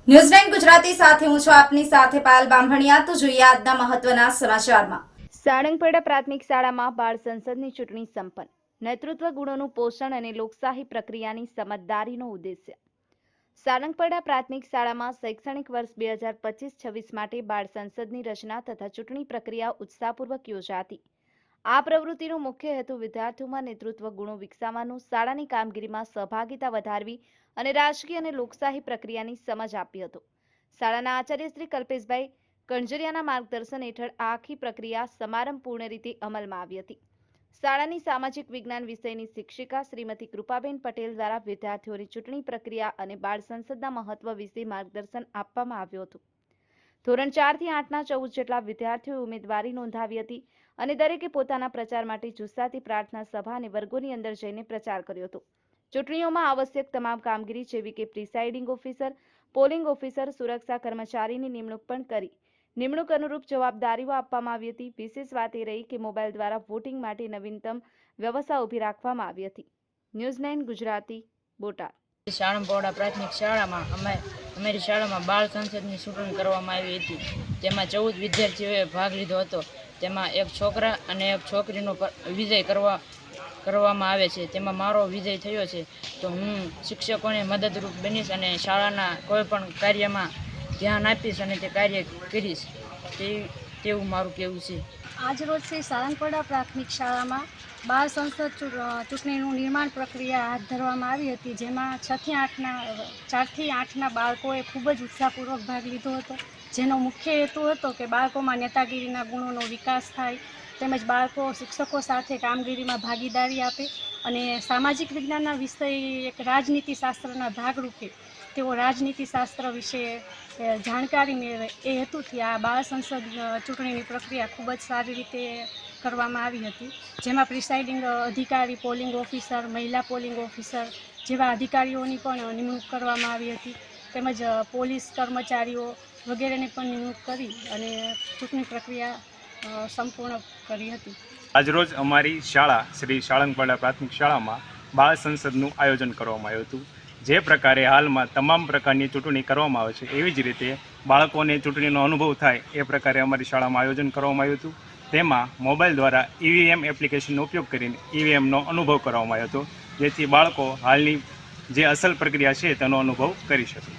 ન્યૂઝ9 ગુજરાતી સાથે હું છું આપની સાથે પાયલ બામણિયા। તો જોઈએ આજના મહત્વના સમાચારમાં। સાળંગપરડા પ્રાથમિક શાળામાં બાળ સંસદની ચૂંટણી સંપન્ન। નેતૃત્વ ગુણોનું પોષણ અને લોકશાહી પ્રક્રિયાની સમજદારીનો ઉદ્દેશ્ય। સાળંગપરડા પ્રાથમિક શાળામાં શૈક્ષણિક વર્ષ 2025-26 માટે બાળ સંસદની રચના તથા ચૂંટણી પ્રક્રિયા ઉત્સાહપૂર્વક યોજાતી। આ પ્રવૃત્તિનો મુખ્ય હેતુ વિદ્યાર્થીઓમાં નેતૃત્વ ગુણો વિકસાવવાનું, શાળાની કામગીરીમાં સહભાગિતા વધારવી અને રાજકીય અને લોકશાહી પ્રક્રિયાની સમજ આપી હતો। શાળાના આચાર્ય શ્રી કલ્પેશભાઈ કણજરિયાના માર્ગદર્શન હેઠળ આ આખી પ્રક્રિયા સમારંભપૂર્ણ રીતે અમલમાં આવી હતી। શાળાની સામાજિક વિજ્ઞાન વિષયની શિક્ષિકા શ્રીમતી કૃપાબેન પટેલ દ્વારા વિદ્યાર્થીઓની ચૂંટણી પ્રક્રિયા અને બાળ સંસદના મહત્વ વિશે માર્ગદર્શન આપવામાં આવ્યું હતું। ધોરણ 4 થી 8ના 14 જેટલા વિદ્યાર્થીઓએ ઉમેદવારી નોંધાવી હતી અને દરેકે પોતાના પ્રચાર માટે જુસ્સાથી પ્રાર્થના સભા અને વર્ગોની અંદર જઈને પ્રચાર કર્યો હતો। ચૂંટણીઓમાં આવશ્યક તમામ કામગીરી જેવી કે પ્રિસાઇડિંગ ઓફિસર, પોલિંગ ઓફિસર, સુરક્ષા કર્મચારીની નિમણૂક પણ કરી નિમણૂક અનુરૂપ જવાબદારીઓ આપવામાં આવી હતી। વિશેષ વાત એ રહી કે મોબાઈલ દ્વારા વોટિંગ માટે નવીનતમ વ્યવસ્થા ઊભી રાખવામાં આવી હતી। ન્યૂઝ9 ગુજરાતી, બોટાદ। સાળંગપરડા પ્રાથમિક શાળામાં અમારી શાળામાં બાળ સંસદની ચૂંટણી કરવામાં આવી હતી। તેમાં 14 વિદ્યાર્થીઓએ ભાગ લીધો હતો। તેમાં એક છોકરા અને એક છોકરીનો વિજય કરવામાં આવે છે। તેમાં મારો વિજય થયો છે, તો હું શિક્ષકોને મદદરૂપ બનીશ અને શાળાના કોઈ પણ કાર્યમાં ધ્યાન આપીશ અને તે કાર્ય કરીશ, તેવું મારું કહેવું છે। આજરોજ શ્રી સાળંગપરડા પ્રાથમિક શાળામાં બાળ સંસદ ચૂંટણીનું નિર્માણ પ્રક્રિયા હાથ ધરવામાં આવી હતી, જેમાં 4 થી 8ના બાળકોએ ખૂબ જ ઉત્સાહપૂર્વક ભાગ લીધો હતો। જેનો મુખ્ય હેતુ હતો કે બાળકોમાં નેતાગીરીના ગુણોનો વિકાસ થાય, તેમજ બાળકો શિક્ષકો સાથે કામગીરીમાં ભાગીદારી આપે અને સામાજિક વિજ્ઞાનના વિષય એક રાજનીતિશાસ્ત્રના ભાગરૂપે તેઓ રાજનીતિશાસ્ત્ર વિશે જાણકારી મેળવે એ હેતુથી આ બાળ સંસદ ચૂંટણીની પ્રક્રિયા ખૂબ જ સારી રીતે કરવામાં આવી હતી। જેમાં પ્રિસાઇડિંગ અધિકારી, પોલિંગ ઓફિસર, મહિલા પોલિંગ ઓફિસર જેવા અધિકારીઓની પણ નિમણૂક કરવામાં આવી હતી, તેમજ પોલીસ કર્મચારીઓ વગેરેની પણ નિમણૂક કરી અને ચૂંટણી પ્રક્રિયા સંપૂર્ણ કરી હતી। આજરોજ અમારી શાળા શ્રી સાળંગપરડા પ્રાથમિક શાળામાં બાળ સંસદનું આયોજન કરવામાં આવ્યું હતું। જે પ્રકારે હાલમાં તમામ પ્રકારની ચૂંટણી કરવામાં આવે છે, એવી જ રીતે બાળકોને ચૂંટણીનો અનુભવ થાય એ પ્રકારે અમારી શાળામાં આયોજન કરવામાં આવ્યું હતું। તેમાં મોબાઈલ દ્વારા EVM એપ્લિકેશનનો ઉપયોગ કરીને EVMનો અનુભવ કરવામાં આવ્યો હતો, જેથી બાળકો હાલની જે અસલ પ્રક્રિયા છે તેનો અનુભવ કરી શકે।